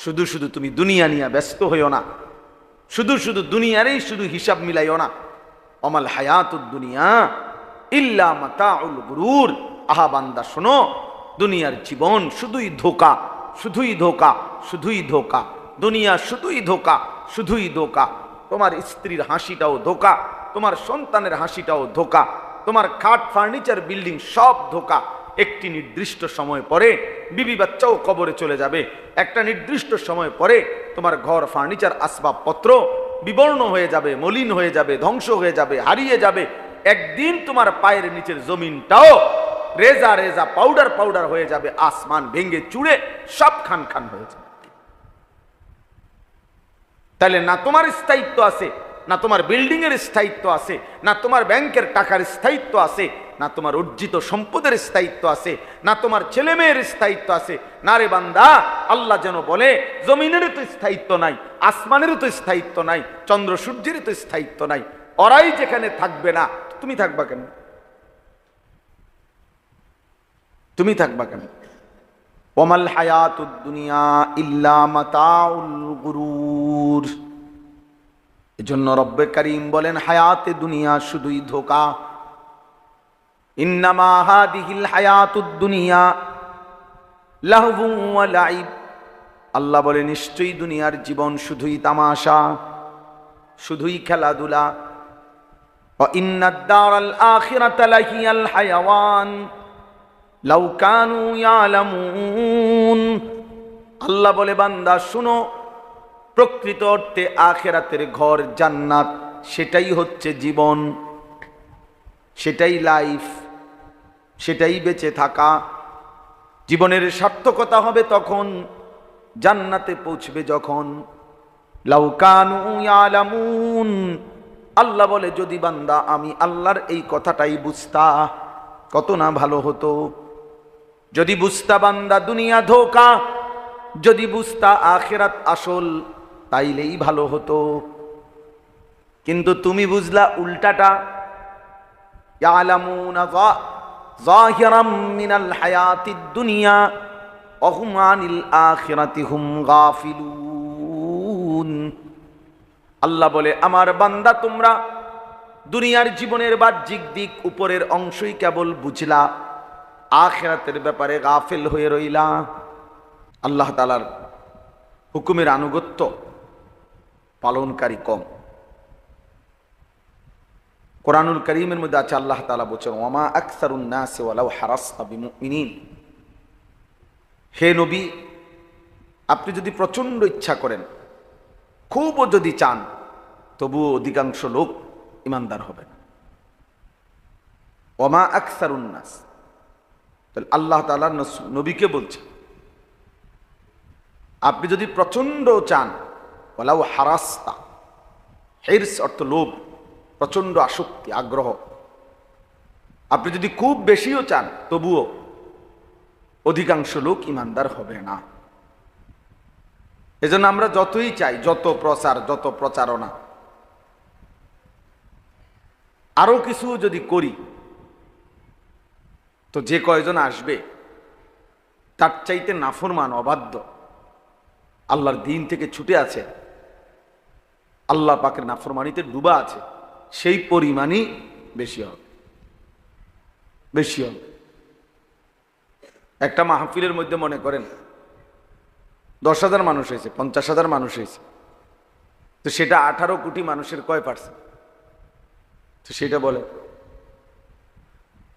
শুধু শুধু তুমি দুনিয়া নিয়ে ব্যস্ত হইও না, শুধু শুধু দুনিয়ারই শুধু হিসাব মিলাইও না। অমাল হায়াতুদ দুনিয়া ইল্লা মাতাউল গুরুর। আহা বান্দা শোনো, দুনিয়ার জীবন শুধুই ধোঁকা, শুধুই ধোঁকা, শুধুই ধোঁকা। দুনিয়া শুধুই ধোঁকা, শুধুই ধোঁকা। তোমার স্ত্রীর হাসিটাও ধোঁকা, তোমার সন্তানের হাসিটাও ধোঁকা, তোমার খাট ফার্নিচার বিল্ডিং সব ধোঁকা। একটি নির্দিষ্ট সময় পরে বিবি বাচ্চাও কবরে চলে যাবে। একটা নির্দিষ্ট সময় পরে তোমার ঘর ফার্নিচার আসবাবপত্র বিবর্ণ হয়ে যাবে, মলিন হয়ে যাবে, ধ্বংস হয়ে যাবে, হারিয়ে যাবে। একদিন তোমার পায়ের নিচের জমিনটাও রেজা রেজা পাউডার পাউডার হয়ে যাবে, আসমান ভেঙে চুড়ে সব খান খান হয়ে যাবে। তাহলে না তোমার স্থায়িত্ব আছে, না তোমার বিল্ডিং এর স্থায়িত্ব আছে, না তোমার ব্যাংকের টাকার স্থায়িত্ব আছে, না তোমার অর্জিত সম্পদের স্থায়িত্ব আছে, না তোমার ছেলে মেয়ের স্থায়িত্ব আছে। না রে বান্দা, আল্লাহ যেন বলে জমিনেরও তো স্থায়িত্ব নাই, আসমানেরও তো স্থায়িত্ব নাই, চন্দ্র সূর্যেরও তো স্থায়িত্ব নাই। ওরাই যেখানে থাকবে না, তুমি থাকবা কেন? তুমি থাকবা কেন? ওমাল হায়াতুদ দুনিয়া ইল্লা মাতাউল গুরুর। এজন্য রব্বে কারীম বলেন হায়াতে দুনিয়া শুধুই ধোঁকা। ইন্নামা হাদিহিল হায়াতুদ দুনিয়া লাহবুন ওয়া লাইব। আল্লাহ বলে নিশ্চয়ই দুনিয়ার জীবন শুধুই তামাশা, শুধুই খেলাধুলা। ওয়া ইন্নাদ দারাল আখিরাতা লাহিয়াল হায়াওয়ান লাউ কানু ইয়ালামুন। আল্লাহ বলে বান্দা শুনো, প্রকৃত অর্থে আখিরাতের ঘর জান্নাত, সেটাই হচ্ছে জীবন, সেটাই লাইফ, সেটাই বেঁচে থাকা। জীবনের সার্থকতা হবে তখন, জান্নাতে পৌঁছবে যখন। লাউ কানু ইয়ালামুন। আল্লাহ বলে যদি বান্দা আমি আল্লাহর এই কথাটাই বুঝতা, কত না ভালো হতো। যদি বুঝতা বান্দা দুনিয়া ধোঁকা, যদি বুঝতা আখিরাত আসল, তাইলেই ভালো হতো। কিন্তু তুমি বুঝলা উল্টাটা। ইয়ালামুনা যাহিরাম মিনাল হায়াতিদ দুনিয়া ওয়া হুম আনিল আখিরাতি হুম গাফিলুন। আল্লাহ বলে আমার বান্দা তোমরা দুনিয়ার জীবনের বাহ্যিক দিক উপরের অংশই কেবল বুঝলা, আখিরাতের ব্যাপারে গাফিল হয়ে রইলা। আল্লাহ তাআলার হুকুমের আনুগত্য পালনকারী কম। কোরআনুল কারীমের মধ্যে আছে আল্লাহ তাআলা বলেছেন ওয়ামা আকসারুন নাসি ওয়ালাউ হারাসতা বিমুমিনিন। হে নবী, আপনি যদি প্রচন্ড ইচ্ছা করেন, খুবও যদি চান, তবুও অধিকাংশ লোক ইমানদার হবে না। ওয়ামা আকসারুন নাস, তাহলে আল্লাহ তাআলা নবীকে বলছে আপনি যদি প্রচন্ড চান, ওয়ালাউ হারাসতা, হিরস অর্থ লোভ, প্রচন্ড আসক্তি, আগ্রহ, আপনি যদি খুব বেশিও চান, তবুও অধিকাংশ লোক ইমানদার হবে না। এজন্য আমরা যতই চাই, যত প্রচার, যত প্রচারণা, আরো কিছু যদি করি, তো যে কয়জন আসবে তার চাইতে নাফরমান, অবাধ্য, আল্লাহর দিন থেকে ছুটে আছে, আল্লাহ পাকের নাফরমানিতে ডুবা আছে, সেই পরিমাণই বেশি হবে, বেশি হবে। একটা মাহফিলের মধ্যে মনে করেন 10,000 মানুষ হয়েছে, 50,000 মানুষ হয়েছে, তো সেটা 18 কোটি মানুষের কয় পার্সেন্ট? তো সেটা বলে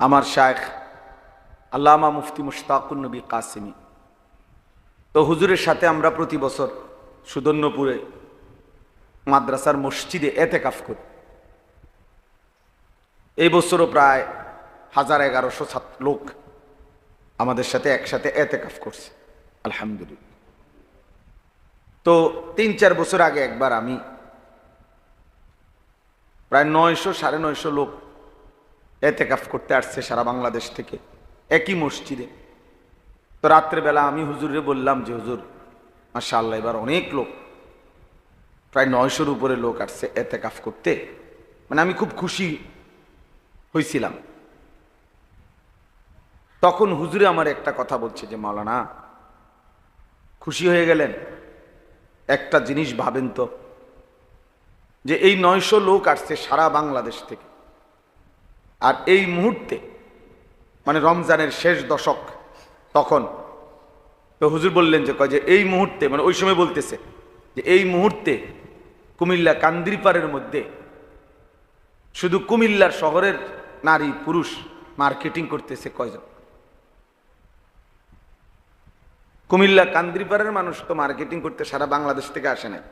আমার শায়েখ আল্লামা মুফতি মুশতাকুন নবী কাসেমি। তো হুজুরের সাথে আমরা প্রতি বছর সুদর্ণপুরে মাদ্রাসার মসজিদে এতেকাফ করি। এই বছরও প্রায় 1100 লোক আমাদের সাথে একসাথে এতেকাফ করছে, আলহামদুলিল্লাহ। তো 3-4 বছর আগে একবার আমি প্রায় 900-950 লোক এতেকাফ করতে আসছে সারা বাংলাদেশ থেকে একই মসজিদে। তো রাত্রেবেলা আমি হুজুরে বললাম যে হুজুর মাশাআল্লাহ এবার অনেক লোক, প্রায় 900-র উপরে লোক আসছে এতেকাফ করতে, মানে আমি খুব খুশি হয়েছিলাম। তখন হুজুরে আমার একটা কথা বলছে যে মাওলানা খুশি হয়ে গেলেন, একটা জিনিস ভাবেন তো, যে এই 900 লোক আসছে সারা বাংলাদেশ থেকে, আর এই মুহূর্তে মানে রমজানের শেষ দশক, তখন তো হুজুর বললেন যে কয় যে এই মুহূর্তে, মানে ওই সময় বলতেছে যে এই মুহূর্তে কুমিল্লা কান্দিরপাড়ের মধ্যে শুধু কুমিল্লার শহরের নারী পুরুষ মার্কেটিং করতেছে কয়জন? কুমিল্লা কান্দিরপাড়ের মানুষ তো মার্কেটিং করতে সারা বাংলাদেশ থেকে আসে নাই,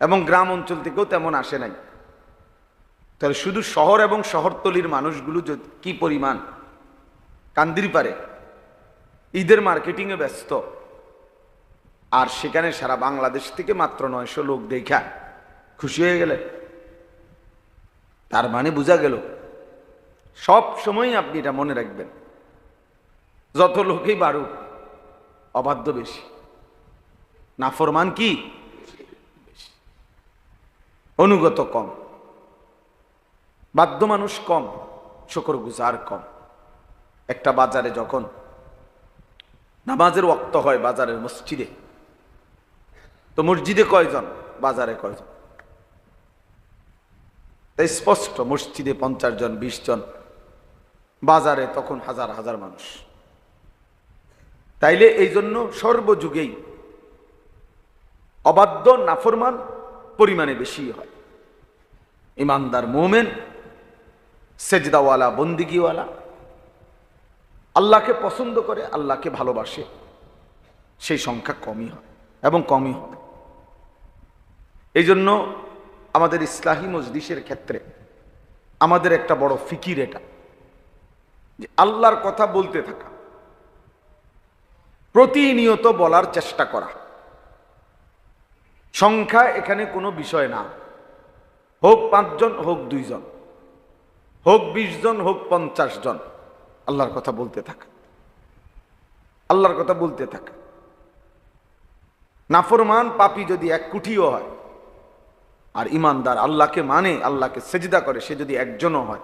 এবং গ্রাম অঞ্চল থেকেও তেমন আসে নাই। তাহলে শুধু শহর এবং শহরতলির মানুষগুলো কি পরিমাণ কান্দিরপাড়ে ঈদের মার্কেটিংয়ে ব্যস্ত, আর সেখানে সারা বাংলাদেশ থেকে মাত্র 900 লোক দেখা খুশি হয়ে গেলে, তার মানে বোঝা গেল সব সময় আপনি এটা মনে রাখবেন, যত লোকই বাড়ুক অবাধ্য বেশি, নাফরমান কি অনুগত কম, বাধ্য মানুষ কম, শুকরগুজার কম। একটা বাজারে যখন নামাজের ওয়াক্ত হয় বাজারের মসজিদে, তো মসজিদে কয়জন, বাজারে কয়জন? তাই স্পষ্ট, মসজিদে 50 জন 20 জন, বাজারে তখন হাজার হাজার মানুষ। তাইলে এই জন্য সর্বযুগেই অবাধ্য নাফরমান পরিমাণে বেশি হয়। ইমানদার মোমেন, সেজদাওয়ালা, বন্দিগিওয়ালা, আল্লাহকে পছন্দ করে, আল্লাহকে ভালোবাসে, সেই সংখ্যা কমই হয় এবং কমই হবে। এই জন্য আমাদের ইসলাহি মজলিসের ক্ষেত্রে আমাদের একটা বড় ফিকির এটা, যে আল্লাহর কথা বলতে থাকা, প্রতিনিয়ত বলার চেষ্টা করা। সংখ্যা এখানে কোনো বিষয় না, হোক 5 জন, হোক 2 জন, হোক 20 জন, হোক 50 জন, আল্লাহর কথা বলতে থাকা, আল্লাহর কথা বলতে থাকা। নাফরমান পাপী যদি 1 কোটিও হয়, আর ইমানদার আল্লাহকে মানে, আল্লাহকে সেজদা করে, সে যদি একজনও হয়,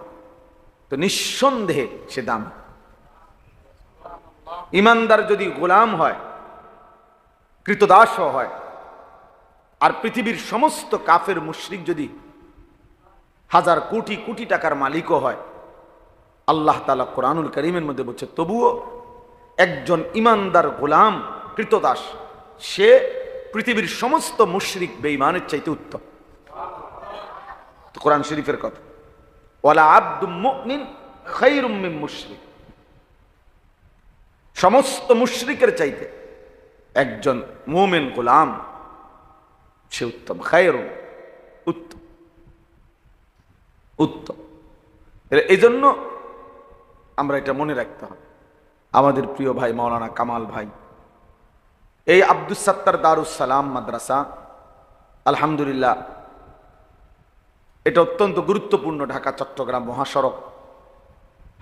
তো নিঃসন্দেহে সে দামি। ইমানদার যদি গোলাম হয়, কৃতদাসও হয়, আর পৃথিবীর সমস্ত কাফের মুশরিক যদি হাজার কোটি কোটি টাকার মালিকও হয়, আল্লাহ তাআলা কোরআনুল কারীমের মধ্যে বলছে তবুও একজন ইমানদার গোলাম কৃতদাস সে পৃথিবীর সমস্ত মুশরিক বেঈমানের চাইতে উত্তম। কোরআন শরীফের কথা, ওয়ালা আবদুম মুমিন খায়রুম মিন মুশরিক, সমস্ত মুশরিকের চাইতে একজন মুমিন গোলাম সে উত্তম। খায়রুম, উত্তম, উত্তম। এই জন্য আমরা এটা মনে রাখতে হবে। আমাদের প্রিয় ভাই মাওলানা কামাল ভাই এই আব্দুস সাত্তার দারুস সালাম মাদ্রাসা, আলহামদুলিল্লাহ, এটা অত্যন্ত গুরুত্বপূর্ণ ঢাকা চট্টগ্রাম মহাসড়ক,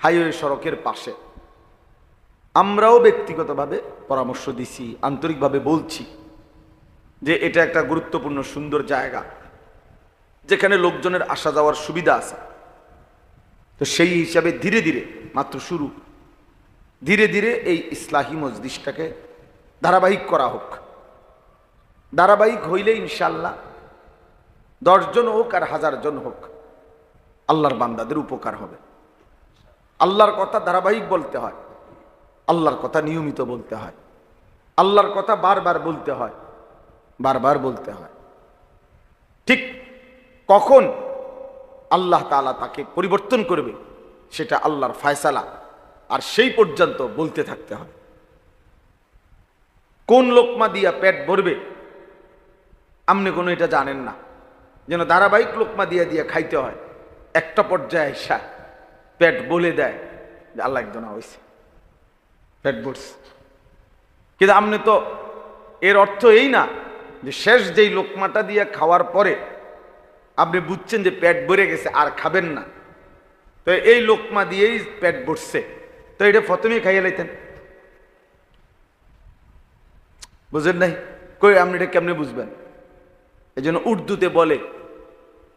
হাইওয়ে সড়কের পাশে। আমরাও ব্যক্তিগতভাবে পরামর্শ দিছি, আন্তরিকভাবে বলছি যে এটা একটা গুরুত্বপূর্ণ সুন্দর জায়গা, যেখানে লোকজনের আসা যাওয়ার সুবিধা আছে। তো সেই হিসাবে ধীরে ধীরে, মাত্র শুরু, ধীরে ধীরে এই ইসলাহি মজলিসটাকে ধারাবাহিক করা হোক। ধারাবাহিক হইলে ইনশাল্লাহ 10 জন হোক আর 1000 জন হোক, আল্লাহর বান্দাদের উপকার হবে। আল্লাহর কথা ধারাবাহিক বলতে হয়, আল্লাহর কথা নিয়মিত বলতে হয়, আল্লাহর কথা বারবার বলতে হয়, বারবার বলতে হয়। ঠিক কখন আল্লাহ তাআলা তাকে পরিবর্তন করবে সেটা আল্লাহর ফয়সালা, আর সেই পর্যন্ত বলতে থাকতে হবে। কোন লোকমা দিয়া পেট ভরবে আপনি কোনো এটা জানেন না, যেন ধারাবাহিক লোকমা দিয়া দিয়া খাইতে হয়। একটা পর্যায়ে এসা পেট বলে দেয় যে আল্লাহ একজনা হয়েছে, পেট ভরছে। কিন্তু আপনি তো, এর অর্থ এই না যে শেষ যেই লোকমাটা দিয়ে খাওয়ার পরে আপনি বুঝছেন যে পেট ভরে গেছে আর খাবেন না, তো এই লোকমা দিয়েই পেট ভরছে, তো এটা প্রথমেই খাইয়ে লাইতেন। বুঝেন নাই? কই আপনি এটা কেমনে বুঝবেন? এই জন্য উর্দুতে বলে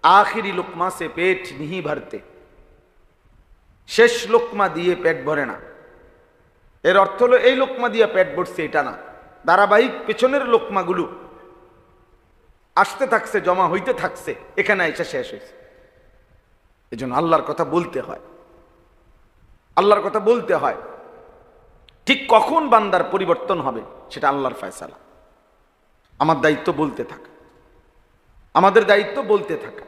আখিরি লোকমা সে পেট নিহি ভরতে, শেষ লোকমা দিয়ে পেট ভরে না। এর অর্থ হলো এই লোকমা দিয়ে পেট ভরছে এটা না, ধারাবাহিক পেছনের লোকমাগুলো আসতে থাকছে, জমা হইতে থাকছে, এখানে এসে শেষ হয়েছে। এই জন্য আল্লাহর কথা বলতে হয়, আল্লাহর কথা বলতে হয়। ঠিক কখন বান্দার পরিবর্তন হবে সেটা আল্লাহর ফয়সালা। আমার দায়িত্ব বলতে থাকা, আমাদের দায়িত্ব বলতে থাকা।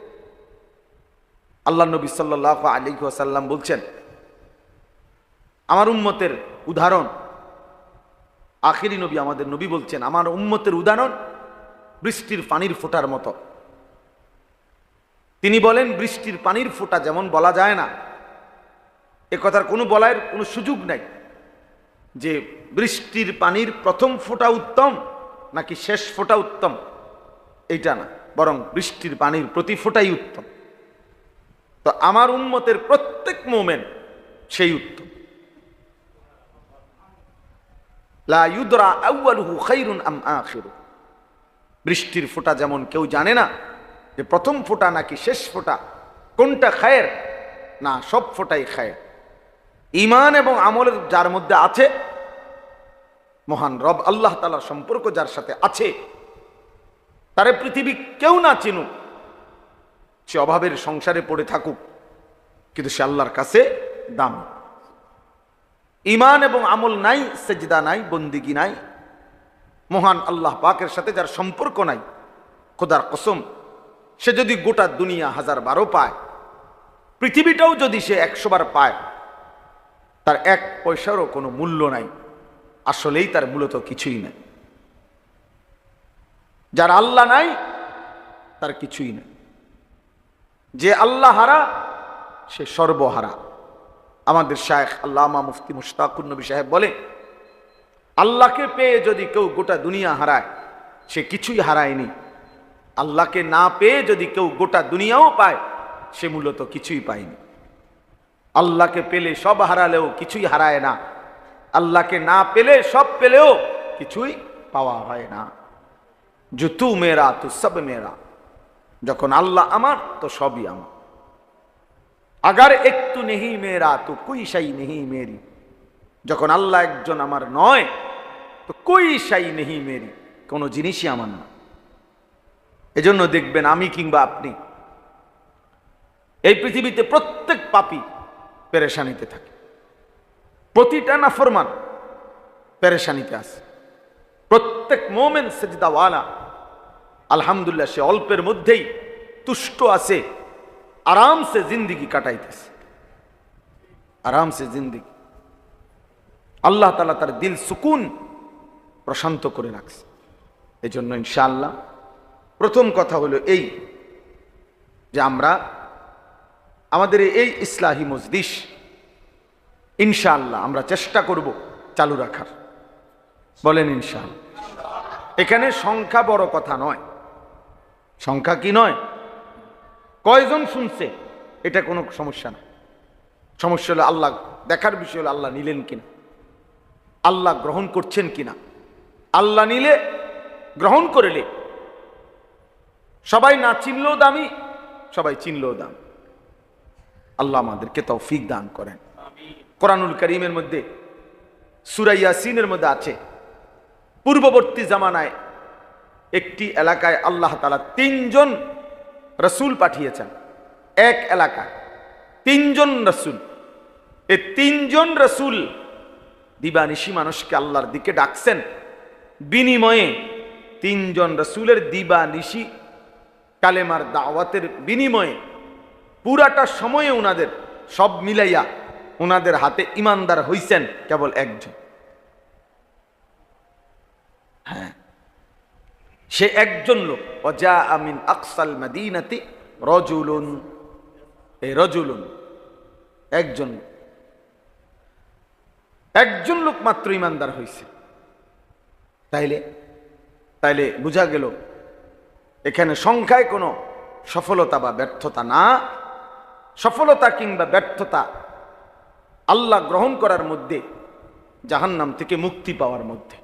আল্লাহ নবী সাল্লাল্লাহু আলাইহি ওয়াসাল্লাম বলছেন, আমার উম্মতের উদাহরণ, আখিরি নবী আমাদের নবী বলছেন, আমার উম্মতের উদাহরণ বৃষ্টির পানির ফোঁটার মতো। তিনি বলেন, বৃষ্টির পানির ফোঁটা যেমন বলা যায় না, এ কথার কোনো বলার কোনো সুযোগ নাই যে বৃষ্টির পানির প্রথম ফোঁটা উত্তম নাকি শেষ ফোঁটা উত্তম, এইটা না, বরং বৃষ্টির পানির প্রতি ফোঁটাই উত্তম। তো আমার উম্মতের প্রত্যেক মোমেন সেই উত্তম। লা ইউদরা আউয়ালুহু খায়রুন আম আখিরু। বৃষ্টির ফোঁটা যেমন কেউ জানে না যে প্রথম ফোঁটা নাকি শেষ ফোঁটা, কোনটা খায়ের, না সব ফোঁটাই খায়ের। ঈমান এবং আমলের যার মধ্যে আছে, মহান রব আল্লাহ তাআলার সম্পর্ক যার সাথে আছে, তারে পৃথিবী কেউ না চিনুক, সে অভাবের সংসারে পড়ে থাকুক, কিন্তু সে আল্লাহর কাছে দাম। ঈমান এবং আমল নাই, সেজদা নাই, বন্দিগি নাই, মহান আল্লাহ পাকের সাথে যার সম্পর্ক নাই, খোদার কসম, সে যদি গোটা দুনিয়া 1000 পায়, পৃথিবীটাও যদি সে 100 বার পায়, তার 1 পয়সারও কোনো মূল্য নাই। আসলেই তার মূলত কিছুই নাই। যার আল্লাহ নাই তার কিছুই নাই। যে আল্লাহ হারা সে সর্বহারা। আমাদের শায়েখ আল্লামা মুফতি মুশতাকুর নবী সাহেব বলে, আল্লাহকে পেয়ে যদি কেউ গোটা দুনিয়া হারায়, সে কিছুই হারায়নি। আল্লাহকে না পেয়ে যদি কেউ গোটা দুনিয়াও পায়, সে মূলত কিছুই পায়নি। আল্লাহকে পেলে সব হারালেও কিছুই হারায় না, আল্লাহকে না পেলে সব পেলেও কিছুই পাওয়া হয় না। जो तू मेरा तो सब मेरा, যখন আল্লাহ আমার তো সবই আমার। अगर एक तू नहीं मेरा तो कोई शै नहीं मेरी, যখন আল্লাহ একজন আমার নয় তো कोई शै नहीं मेरी, কোনো জিনিসই আমার না। এজন্য দেখবেন আমি কিংবা আপনি এই পৃথিবীতে প্রত্যেক পাপী পেরেশানিতে থাকে, প্রতিটা নাফরমান পেরেশানিতে আছে। প্রত্যেক মোমেন সেজদাওয়ালা আলহামদুলিল্লাহ সে অল্পের মধ্যেই তুষ্ট আছে, আরামসে জিন্দিগি কাটাইতেছে, আরামসে জিন্দিগি। আল্লাহ তাআলা তার দিল সুকুন প্রশান্ত করে রাখছে। এই জন্য ইনশাআল্লাহ প্রথম কথা হলো এই যে আমরা আমাদের এই ইসলাহি মজলিস ইনশাআল্লাহ আমরা চেষ্টা করব চালু রাখার। বলেন ইনশাআল্লাহ। এখানে সংখ্যা বড় কথা নয়, সংখ্যা কি নয়, কয়জন শুনছে এটা কোনো সমস্যা না। সমস্যা হলো আল্লাহ দেখার বিষয় হলো আল্লাহ নিলেন কিনা, আল্লাহ গ্রহণ করছেন কিনা। আল্লাহ নিলে গ্রহণ করলে সবাই না চিনলেও দামি, সবাই চিনলেও দাম। আল্লাহ আমাদেরকে তৌফিক দান করেন। কোরআনুল কারীমের মধ্যে সূরা ইয়াসিনের মধ্যে আছে, পূর্ববর্তী জামানায় একটি এলাকায় আল্লাহ তাআলা 3 জন রাসূল পাঠিয়েছেন। এক এলাকায় 3 জন রাসূল, এই 3 জন রাসূল দিবানিশি মানুষকে আল্লাহর দিকে ডাকছেন। বিনিময়ে 3 জন রাসূলের দিবানিশি কালেমার দাওয়াতের বিনিময়ে পুরাটা সময়ে উনাদের সব মিলাইয়া উনাদের হাতে ইমানদার হইছেন কেবল একজন। হ্যাঁ, সে একজন লোক, ওয়াজা মিন আকসাল মাদিনাতি রাজুলুন, এই রাজুলুন একজন লোক মাত্র ইমানদার হইছে। তাইলে বোঝা গেল এখানে সংখ্যায় কোনো সফলতা বা ব্যর্থতা না। সফলতা কিংবা ব্যর্থতা আল্লাহ গ্রহণ করার মধ্যে, জাহান্নাম থেকে মুক্তি পাওয়ার মধ্যে।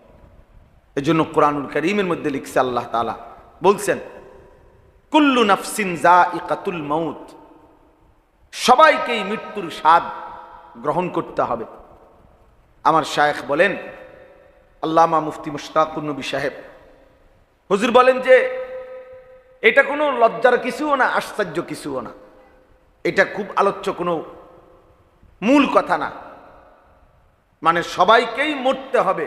এজন্য কোরআনুল কারীমের মধ্যে লিখছে আল্লাহ তাআলা বলছেন, কুল্লু নাফসিন যায়িকাতুল মাউত, সবাইকেই মৃত্যুর স্বাদ গ্রহণ করতে হবে। আমার শায়েখ বলেন, আল্লামা মুফতি মুশতাকুর নবী সাহেব হুজুর বলেন যে এটা কোনো লজ্জার কিছুও না, আশ্চর্য কিছুও না, এটা খুব আলোচ্য কোনো মূল কথা না। মানে সবাইকেই মরতে হবে,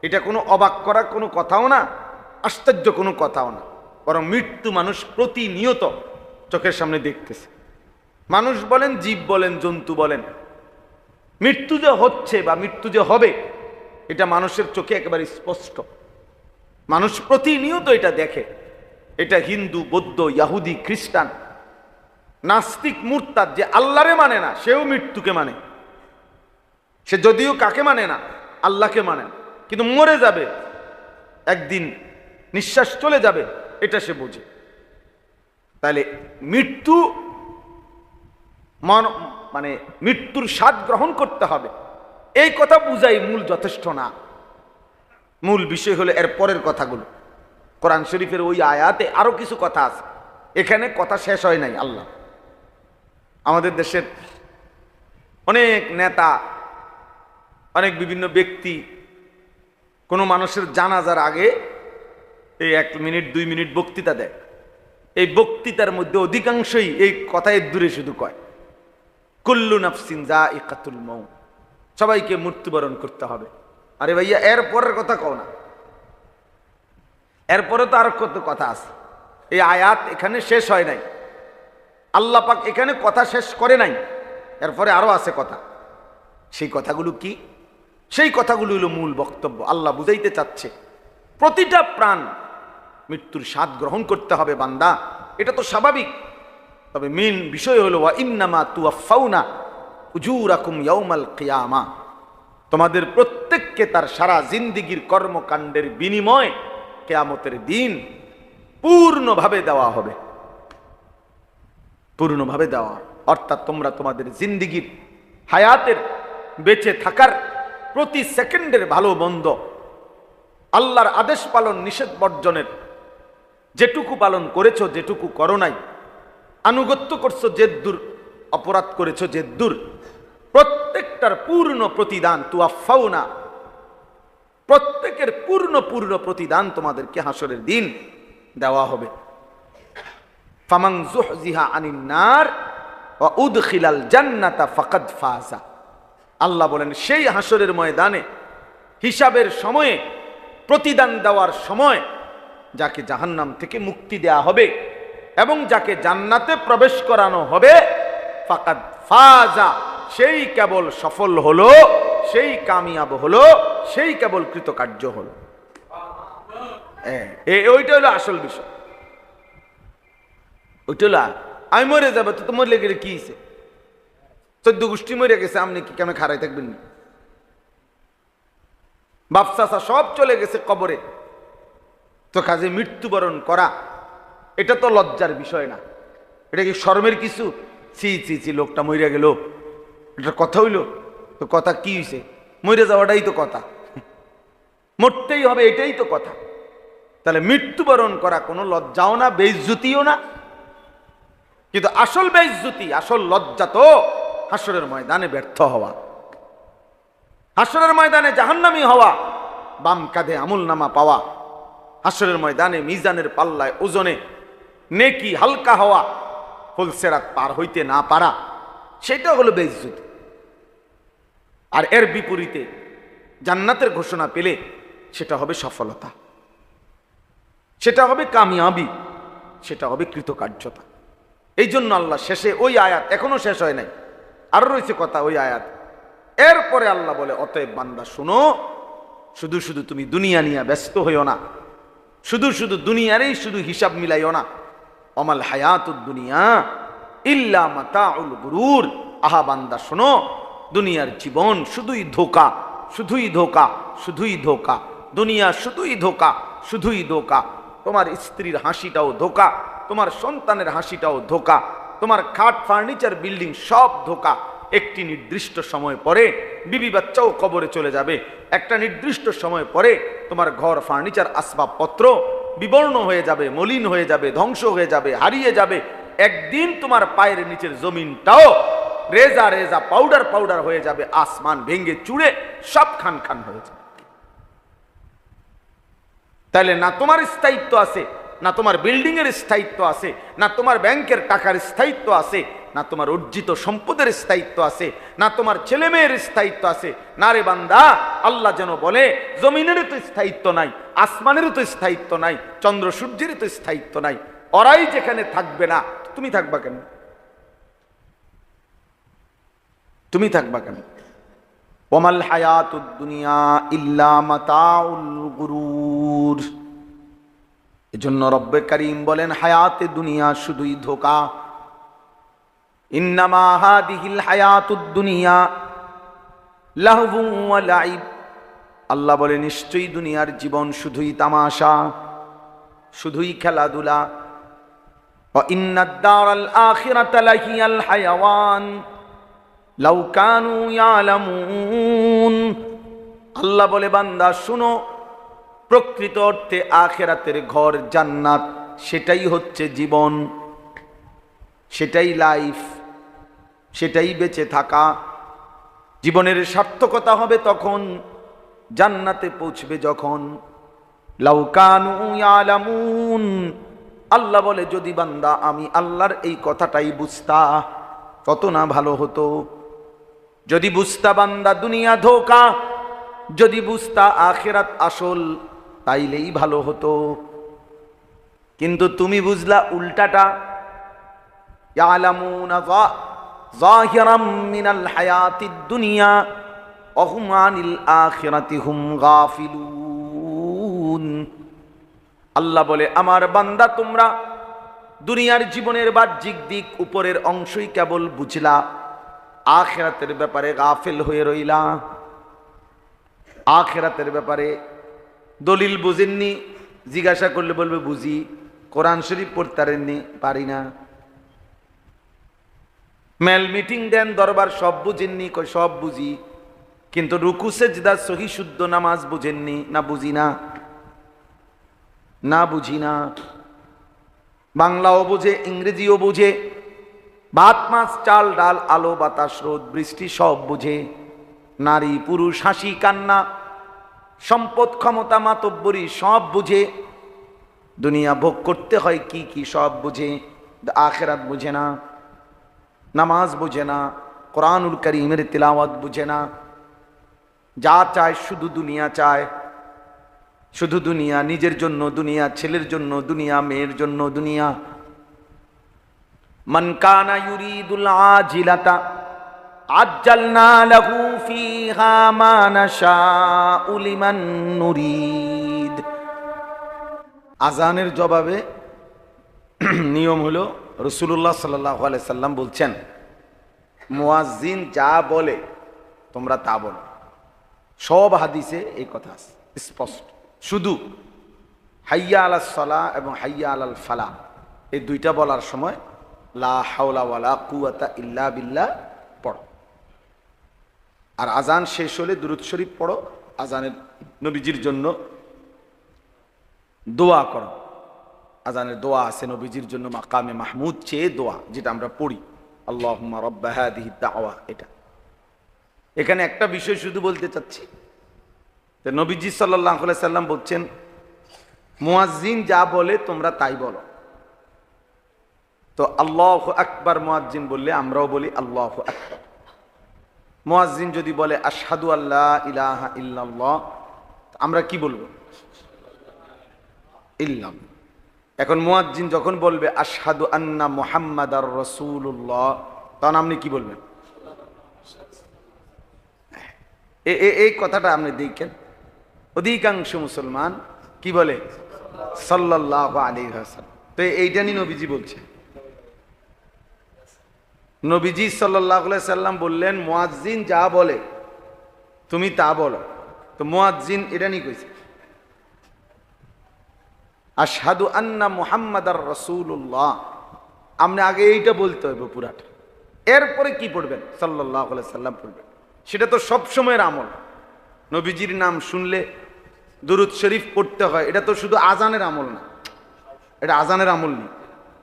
এটা কোনো অবাক করার কোনো কথাও না, আশ্চর্য কোনো কথাও না। বরং মৃত্যু মানুষ প্রতিনিয়ত চোখের সামনে দেখতেছে। মানুষ বলেন, জীব বলেন, জন্তু বলেন, মৃত্যু যে হচ্ছে বা মৃত্যু যে হবে এটা মানুষের চোখে একেবারে স্পষ্ট। মানুষ প্রতিনিয়ত এটা দেখে। এটা হিন্দু, বৌদ্ধ, ইয়াহুদি, খ্রিস্টান, নাস্তিক, মুরতাদ, যে আল্লাহরে মানে না সেও মৃত্যুকে মানে। সে যদিও কাকে মানে না, আল্লাহকে মানে, কিন্তু মরে যাবে একদিন, নিঃশ্বাস চলে যাবে, এটা সে বোঝে। তাহলে মৃত্যু মানে মৃত্যুর স্বাদ গ্রহণ করতে হবে, এই কথা বুঝাই মূল যথেষ্ট না। মূল বিষয় হলো এর পরের কথাগুলো। কোরআন শরীফের ওই আয়াতে আরো কিছু কথা আছে, এখানে কথা শেষ হয় নাই। আল্লাহ আমাদের দেশের অনেক নেতা, অনেক বিভিন্ন ব্যক্তি কোনো মানুষের জানাজার আগে এই 1 মিনিট 2 মিনিট বক্তৃতা দেয়। এই বক্তৃতার মধ্যে অধিকাংশই এই কথায় দূরে শুধু কয় কুল্লু নাফসিন যায়িকাতুল মাউত, সবাইকে মৃত্যুবরণ করতে হবে। আরে ভাইয়া, এর পরের কথা কও না, এরপরে তো আরো কত কথা আছে। এই আয়াত এখানে শেষ হয় নাই, আল্লাহ পাক এখানে কথা শেষ করে নাই, এরপরে আরো আছে কথা। সেই কথাগুলো কি? সেই কথাগুলো হলো মূল বক্তব্য। আল্লাহ বুঝাইতে চাচ্ছে প্রতিটা প্রাণ মৃত্যুর স্বাদ গ্রহণ করতে হবে বান্দা, এটা তো স্বাভাবিক। তবে মেন বিষয় হলো ওয়া ইন্নামা তুওয়াফাউনা উজুরাকুম ইয়াউমাল কিয়ামা, তোমাদের প্রত্যেককে তার সারা জিন্দেগীর কর্মকাণ্ডের বিনিময় কিয়ামতের দিন পূর্ণভাবে দেওয়া হবে। পূর্ণভাবে দেওয়া অর্থাৎ তোমরা তোমাদের জিন্দেগীর হায়াতের বেঁচে থাকার প্রতি সেকেন্ডের ভালো মন্দ, আল্লাহর আদেশ পালন, নিষেধ বর্জনের যেটুকু পালন করেছো, যেটুকু করো নাই, আনুগত্য করছো যেদূর, অপরাধ করেছো যেদূর, প্রত্যেকটার পূর্ণ প্রতিদান তুওয়াফাউনা, প্রত্যেকের পূর্ণ প্রতিদান তোমাদেরকে হাসরের দিন দেওয়া হবে। ফামান যুহজিহা আনিন নার ওয়া উদখিলাল জান্নাতা ফাকাদ ফাজা, আল্লাহ বলেন সেই হাসরের ময়দানে হিসাবের সময়ে, প্রতিদান দেওয়ার সময় যাকে জাহান্নাম থেকে মুক্তি দেয়া হবে এবং যাকে জান্নাতে প্রবেশ করানো হবে, ফাকাদ ফাজা, সেই কেবল সফল হলো, সেই কামিয়াব হলো, সেই কেবল কৃতকার্য হলো। ওইটা হলো আসল বিষয়। ওইটা হলো আমি মরে যাবো, তো মরলে গেলে কি হয়েছে? 14 গোষ্ঠী মরে গেছে, আপনি কি কেমন খাড়াই থাকবেন? বাপ চাচা সব চলে গেছে কবরে, তো কাজে মৃত্যুবরণ করা এটা তো লজ্জার বিষয় না, এটা কি শরমের কিছু? ছি ছি ছি, লোকটা মরে গেল, এটা কথা হইল? তো কথা কি হয়েছে? মরে যাওয়াটাই তো কথা, মরতেই হবে, এটাই তো কথা। তাহলে মৃত্যুবরণ করা কোনো লজ্জাও না, বেইজ্জতিও না। কিন্তু আসল বেইজ্জতি, আসল লজ্জা তো হাসরের ময়দানে ব্যর্থ হওয়া, হাসরের ময়দানে জাহান্নামী হওয়া, বাম কাঁধে আমলনামা পাওয়া, হাসরের ময়দানে মিজানের পাল্লায় ওজনে নেকি হালকা হওয়া, ফুলসেরাত পার হইতে না পারা, সেটা হলো বেইজ্জতি। আর এর বিপরীতে জান্নাতের ঘোষণা পেলে সেটা হবে সফলতা, সেটা হবে কামিয়াবি, সেটা হবে কৃতকার্যতা। এই জন্য আল্লাহ শেষে ওই আয়াত, এখনো শেষ হয় নাই, আরো রয়েছে কথা ওই আয়াত। এরপরে আল্লাহ বলে, অতএব বান্দা শুনো, শুধু শুধু তুমি দুনিয়া নিয়ে ব্যস্ত হইও না, শুধু শুধু দুনিয়ারই শুধু হিসাব মিলাইও না। অমাল হায়াতুদ দুনিয়া ইল্লা মাতাউল গুরুর, আহা বান্দা শোনো, দুনিয়ার জীবন শুধুই ধোঁকা, শুধুই ধোঁকা, শুধুই ধোঁকা। দুনিয়া শুধুই ধোঁকা, শুধুই ধোঁকা। তোমার স্ত্রীর হাসিটাও ধোঁকা, তোমার সন্তানের হাসিটাও ধোঁকা, তোমার খাট, ফার্নিচার, বিল্ডিং সব ধোঁকা। একটি নির্দিষ্ট সময় পরে বিবি বাচ্চাও কবরে চলে যাবে। একটা নির্দিষ্ট সময় পরে তোমার ঘর, ফার্নিচার, আসবাবপত্র বিবর্ণ হয়ে যাবে, মলিন হয়ে যাবে, ধ্বংস হয়ে যাবে, হারিয়ে যাবে। একদিন তোমার পায়ের নিচের জমিনটাও রেজা রেজা, পাউডার পাউডার হয়ে যাবে, আসমান ভেঙে চুড়ে সব খান খান হয়ে যাবে। তাহলে না তোমার স্থায়িত্ব আছে, না তোমার বিল্ডিং এর স্থায়িত্ব আছে, না তোমার ব্যাংকের টাকার স্থায়িত্ব আছে, না তোমার অর্জিত সম্পদের স্থায়িত্ব আছে, না তোমার ছেলে মেয়ের স্থায়িত্ব আছে। না রে বান্দা, আল্লাহ যেন বলে জমিনেরও তো স্থায়িত্ব নাই, আসমানেরও তো স্থায়িত্ব নাই, চন্দ্র সূর্যেরও তো স্থায়িত্ব নাই। ওরাই যেখানে থাকবে না, তুমি থাকবা কেন? তুমি থাকবা কেন? ওমাল হায়াতুদ দুনিয়া ইল্লা মাতাউল গুরুর। এজন্য রব্বে কারীম বলেন হায়াতে দুনিয়া শুধুই ধোঁকা। ইন্নামা হাদিহিল হায়াতুদ দুনিয়া লাহবুন ওয়া লাইব। আল্লাহ বলে নিশ্চয়ই দুনিয়ার জীবন শুধুই তামাশা, শুধুই খেলাধুলা। ওয়া ইন্নাদ দারাল আখিরাতা লাহিয়াল হায়াওয়ান লাউ কানু ইয়ালামুন। আল্লাহ বলে বান্দা শুনো, প্রকৃত অর্থে আখিরাতের ঘর জান্নাত, সেটাই হচ্ছে জীবন, সেটাই লাইফ, সেটাই বেঁচে থাকা। জীবনের সার্থকতা হবে তখন, জান্নাতে পৌঁছবে যখন। লাউ কানু ইয়ালামুন। আল্লাহ বলে যদি বান্দা আমি আল্লাহর এই কথাটাই বুঝতা কত না ভালো হতো। যদি বুঝতা বান্দা দুনিয়া ধোঁকা, যদি বুঝতা আখিরাত আসল, তাইলেই ভালো হতো। কিন্তু তুমি বুঝলা উল্টাটা। ইয়ালামুনা যাহিরাম মিনাল হায়াতিদ দুনিয়া ওয়া হুম আনিল আখিরাতি হুম গাফিলুন। আল্লাহ বলে আমার বান্দা তোমরা দুনিয়ার জীবনের বাহ্যিক দিক উপরের অংশই কেবল বুঝলা, আখিরাতের ব্যাপারে গাফিল হয়ে রইলা। আখিরাতের ব্যাপারে দলিল বুঝেননি, জিজ্ঞাসা করলে বলবে বুঝি। কোরআন শরীফ পড়তারেননি, পারি না। মেল মিটিং দেন, দরবার সব বুঝেননি, কই সব বুঝি। কিন্তু রুকু সেজদা সহি শুদ্ধ নামাজ বুঝেননি, না বুঝি না, না বুঝি না। বাংলাও বুঝে, ইংরেজিও বুঝে, ভাত মাছ চাল ডাল আলো বাতাস রোদ বৃষ্টি সব বুঝে। নারী পুরুষ হাসি কান্না সম্পদ ক্ষমতা মাতব্বরি সব বুঝে। দুনিয়া ভোগ করতে হয় কি কি সব বুঝে, আখিরাত বুঝে না। নামাজ বুঝে না, কোরআনুল কারীমের তিলাওয়াত বুঝে না। যা চায় শুধু দুনিয়া চায়, শুধু দুনিয়া, নিজের জন্য দুনিয়া, ছেলের জন্য দুনিয়া, মেয়ের জন্য দুনিয়া। মান কানা ইউরিদুল আজিলাতা আজ্জালনা লাহু ফিহা মা নাশাউ লিমান নুরিদ। আজানের জবাবে নিয়ম হলো রাসূলুল্লাহ সাল্লাল্লাহু আলাইহি সাল্লাম বলছেন মুয়াজ্জিন যা বলে তোমরা তা বলো। সব হাদিসে এই কথা আছে স্পষ্ট। শুধু হাইয়া আলাস সালাহ এবং হাইয়া আলাল ফালাহ এই দুইটা বলার সময় লা হাওলা ওয়ালা কুওয়াতা ইল্লা বিল্লাহ পড়ো। আর আজান শেষ হলে দুরূদ শরীফ পড়ো। আজানের নবীজির জন্য দোয়া করো। আজানের দোয়া আছে নবীজির জন্য, মাকামে মাহমুদ চেয়ে দোয়া, যেটা আমরা পড়ি আল্লাহুম্মা রাব্বা হাযিহিদ দাওয়া। এটা এখানে একটা বিষয় শুধু বলতে চাচ্ছি, নবীজি সাল্লাল্লাহু আলাইহি সাল্লাম বলছেন মুয়াজ্জিন যা বলে তোমরা তাই বলো। তো আল্লাহু আকবার মুয়াজ্জিন বললে আমরাও বলি আল্লাহু আকবার। মুয়াজ্জিন যদি বলে আশহাদু আল্লা ইলাহা ইল্লাল্লাহ, আমরা কি বলবো? ইল্লাল্লাহ। এখন মুয়াজ্জিন যখন বলবে আশহাদু আন্না মুহাম্মাদার রাসূলুল্লাহ, তখন আপনি কি বলবেন? এই কথাটা আপনি দেখেন অধিকাংশ মুসলমান কি বলে? সাল্লাল্লাহু আলাইহি ওয়াসাল্লাম। তো এইটা নিয়ে নবীজি বলছে। নবীজি সাল্লাল্লাহু আলাইহি সাল্লাম বললেন মুয়াজ্জিন যা বলে তুমি তা বলো। তো মুয়াজ্জিন এটা নিয়ে কইছে আশহাদু আন্না মুহাম্মাদার রাসূলুল্লাহ। আপনি আগে এইটা বলতে হবে পুরাটা, এরপরে কি পড়বেন? সাল্লাল্লাহু আলাইহি সাল্লাম পড়বেন। সেটা তো সব সময়ের আমল। নবীজির নাম শুনলে দুরূদ শরীফ পড়তে হয়, এটা তো শুধু আজানের আমল না, এটা আজানের আমল নেই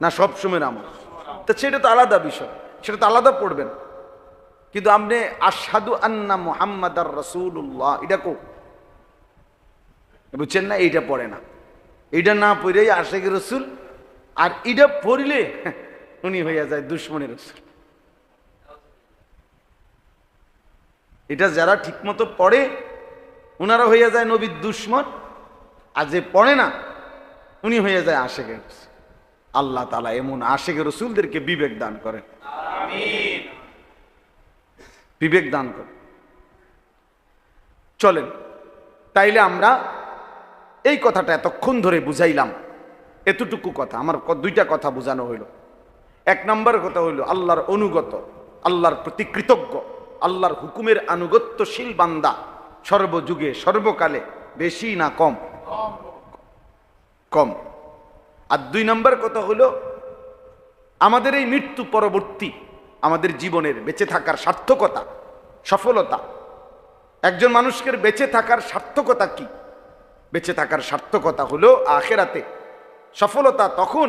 না, সব সময়ের আমল। তো সেটা তো আলাদা বিষয়, সেটা তো আলাদা পড়বেন। কিন্তু আপনি আশহাদু আন্না মুহাম্মাদার রাসূলুল্লাহ এটা কো বুঝছেন না, এইটা পড়ে না। এটা না পড়েই আশেকের রসুল, আর এটা পড়লে উনি হইয়া যায় দুশ্মনের রসুল। এটা যারা ঠিকমতো পড়ে ওনারা হইয়া যায় নবীর দুশ্মন, আর যে পড়ে না উনি হইয়া যায় আশেকের রসুল। আল্লাহ তাআলা এমন আশেকের রসুলদেরকে বিবেক দান করেন, আমিন, বিবেক দান করেন। চলেন তাইলে আমরা এই কথাটা এতক্ষণ ধরে বুঝাইলাম। এতটুকু কথা আমার দুইটা কথা বোঝানো হইল। এক নম্বর কথা হইল আল্লাহর অনুগত, আল্লাহর প্রতি কৃতজ্ঞ, আল্লাহর হুকুমের আনুগত্যশীল বান্দা সর্বযুগে সর্বকালে বেশি না কম? কম। আর দুই নম্বর কথা হলো আমাদের এই মৃত্যু পরবর্তী আমাদের জীবনের বেঁচে থাকার সার্থকতা, সফলতা। একজন মানুষকে বেঁচে থাকার সার্থকতা কি? বেঁচে থাকার সার্থকতা হলো আখিরাতে সফলতা। তখন